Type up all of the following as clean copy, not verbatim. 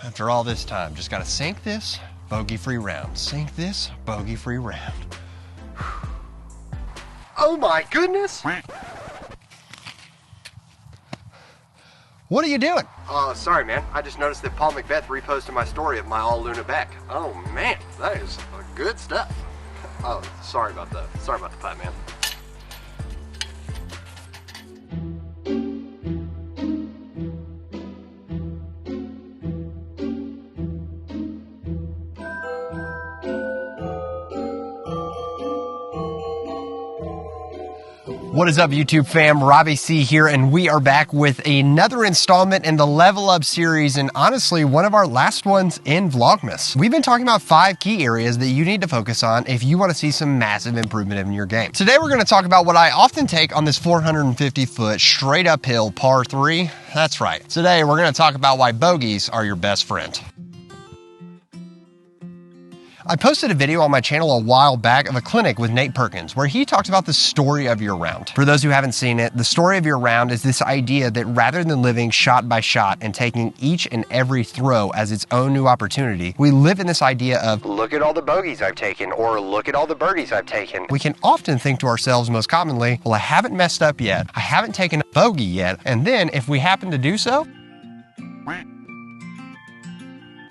After all this time, just gotta sink this, bogey-free round. Sink this, bogey-free round. Oh my goodness! What are you doing? Sorry man, I just noticed that Paul Macbeth reposted my story of my all Luna back. Oh man, that is good stuff. Oh, sorry about the putt, man. What is up, YouTube fam? Robbie C here, and we are back with another installment in the Level Up series, and honestly, one of our last ones in Vlogmas. We've been talking about 5 key areas that you need to focus on if you want to see some massive improvement in your game. Today, we're going to talk about what I often take on this 450-foot straight uphill par 3. That's right. Today, we're going to talk about why bogeys are your best friend. I posted a video on my channel a while back of a clinic with Nate Perkins where he talked about the story of your round. For those who haven't seen it, the story of your round is this idea that rather than living shot by shot and taking each and every throw as its own new opportunity, we live in this idea of, look at all the bogeys I've taken, or look at all the birdies I've taken. We can often think to ourselves most commonly, well, I haven't messed up yet, I haven't taken a bogey yet, and then if we happen to do so,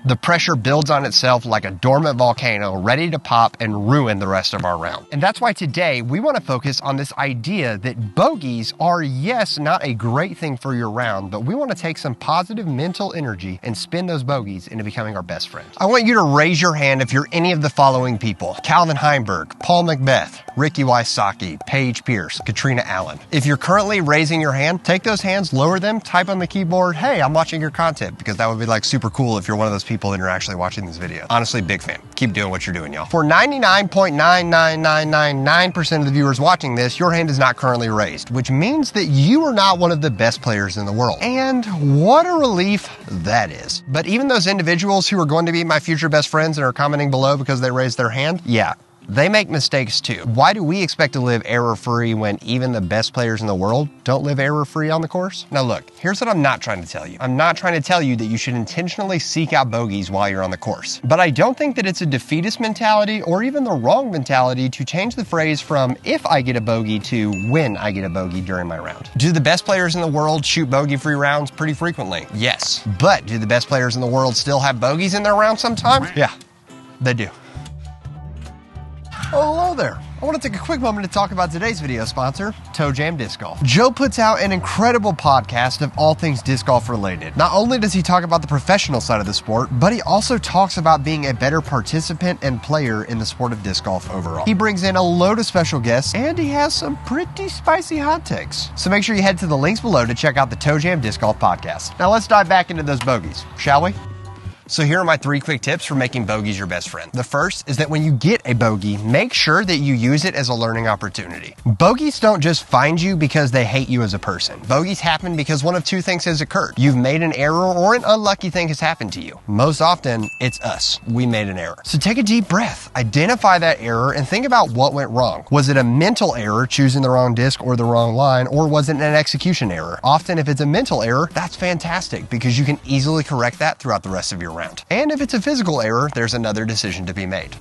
the pressure builds on itself like a dormant volcano ready to pop and ruin the rest of our round. And that's why today we want to focus on this idea that bogeys are, yes, not a great thing for your round, but we want to take some positive mental energy and spin those bogeys into becoming our best friends. I want you to raise your hand if you're any of the following people: Calvin Heimberg, Paul Macbeth, Ricky Wysocki, Paige Pierce, Katrina Allen. If you're currently raising your hand, take those hands, lower them, type on the keyboard, hey, I'm watching your content, because that would be like super cool if you're one of those people and you're actually watching this video. Honestly, big fan. Keep doing what you're doing, y'all. For 99.99999% of the viewers watching this, your hand is not currently raised, which means that you are not one of the best players in the world. And what a relief that is. But even those individuals who are going to be my future best friends and are commenting below because they raised their hand, yeah, they make mistakes too. Why do we expect to live error-free when even the best players in the world don't live error-free on the course? Now look, here's what I'm not trying to tell you. I'm not trying to tell you that you should intentionally seek out bogeys while you're on the course. But I don't think that it's a defeatist mentality or even the wrong mentality to change the phrase from if I get a bogey to when I get a bogey during my round. Do the best players in the world shoot bogey-free rounds pretty frequently? Yes. But do the best players in the world still have bogeys in their round sometimes? Yeah, they do. Oh, hello there. I want to take a quick moment to talk about today's video sponsor, ToeJam Disc Golf. Joe puts out an incredible podcast of all things disc golf related. Not only does he talk about the professional side of the sport, but he also talks about being a better participant and player in the sport of disc golf overall. He brings in a load of special guests, and he has some pretty spicy hot takes. So make sure you head to the links below to check out the ToeJam Disc Golf podcast. Now let's dive back into those bogeys, shall we? So here are my 3 quick tips for making bogeys your best friend. The first is that when you get a bogey, make sure that you use it as a learning opportunity. Bogeys don't just find you because they hate you as a person. Bogeys happen because one of 2 things has occurred. You've made an error or an unlucky thing has happened to you. Most often, it's us. We made an error. So take a deep breath, identify that error, and think about what went wrong. Was it a mental error, choosing the wrong disc or the wrong line, or was it an execution error? Often, if it's a mental error, that's fantastic because you can easily correct that throughout the rest of your round. And if it's a physical error, there's another decision to be made.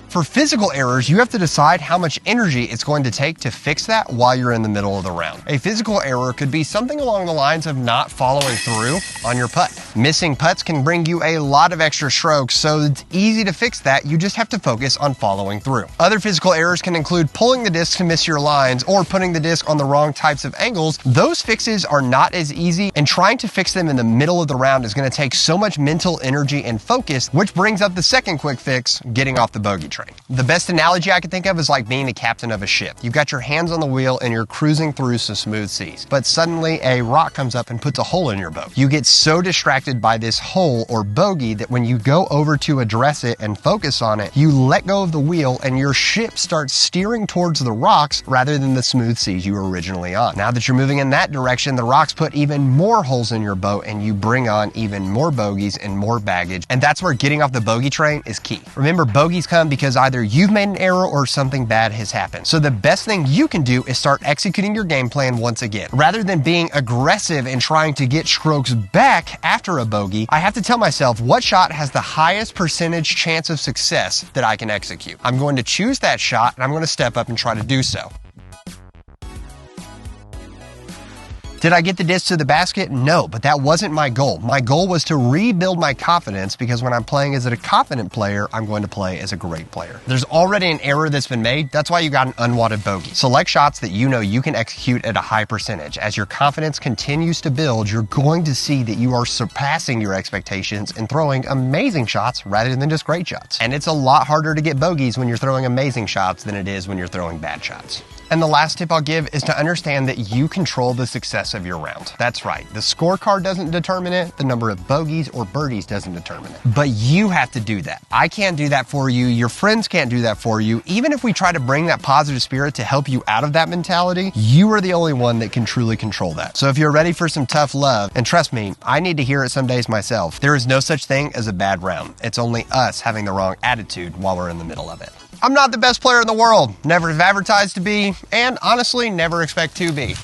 For physical errors, you have to decide how much energy it's going to take to fix that while you're in the middle of the round. A physical error could be something along the lines of not following through on your putt. Missing putts can bring you a lot of extra strokes, so it's easy to fix that. You just have to focus on following through. Other physical errors can include pulling the disc to miss your lines or putting the disc on the wrong types of angles. Those fixes are not as easy, and trying to fix them in the middle of the round is going to take so much mental energy and focus, which brings up the second quick fix, getting off the bogey train. The best analogy I can think of is like being the captain of a ship. You've got your hands on the wheel and you're cruising through some smooth seas, but suddenly a rock comes up and puts a hole in your boat. You get so distracted distracted by this hole or bogey that when you go over to address it and focus on it, you let go of the wheel and your ship starts steering towards the rocks rather than the smooth seas you were originally on. Now that you're moving in that direction, the rocks put even more holes in your boat and you bring on even more bogeys and more baggage. And that's where getting off the bogey train is key. Remember, bogeys come because either you've made an error or something bad has happened. So the best thing you can do is start executing your game plan once again. Rather than being aggressive and trying to get strokes back after a bogey, I have to tell myself what shot has the highest percentage chance of success that I can execute. I'm going to choose that shot and I'm going to step up and try to do so. Did I get the disc to the basket? No, but that wasn't my goal. My goal was to rebuild my confidence because when I'm playing as a confident player, I'm going to play as a great player. There's already an error that's been made. That's why you got an unwanted bogey. Select shots that you know you can execute at a high percentage. As your confidence continues to build, you're going to see that you are surpassing your expectations and throwing amazing shots rather than just great shots. And it's a lot harder to get bogeys when you're throwing amazing shots than it is when you're throwing bad shots. And the last tip I'll give is to understand that you control the success of your round. That's right. The scorecard doesn't determine it. The number of bogeys or birdies doesn't determine it. But you have to do that. I can't do that for you. Your friends can't do that for you. Even if we try to bring that positive spirit to help you out of that mentality, you are the only one that can truly control that. So if you're ready for some tough love, and trust me, I need to hear it some days myself, there is no such thing as a bad round. It's only us having the wrong attitude while we're in the middle of it. I'm not the best player in the world, never have advertised to be, and honestly never expect to be.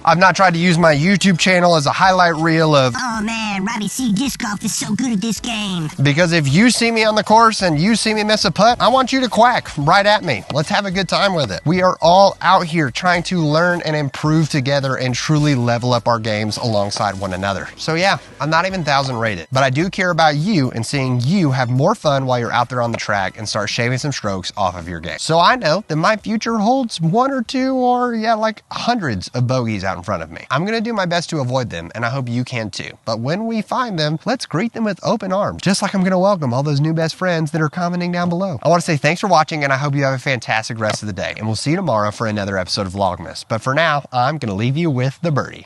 I've not tried to use my YouTube channel as a highlight reel of, oh man, Robbie C. Discgolf is so good at this game. Because if you see me on the course and you see me miss a putt, I want you to quack right at me. Let's have a good time with it. We are all out here trying to learn and improve together and truly level up our games alongside one another. So yeah, I'm not even 1,000 rated, but I do care about you and seeing you have more fun while you're out there on the track and start shaving some strokes off of your game. So I know that my future holds one or two or like hundreds of bogeys out in front of me. I'm going to do my best to avoid them, and I hope you can too. But when we find them, let's greet them with open arms, just like I'm going to welcome all those new best friends that are commenting down below. I want to say thanks for watching, and I hope you have a fantastic rest of the day. And we'll see you tomorrow for another episode of Vlogmas. But for now, I'm going to leave you with the birdie.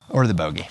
Or the bogey.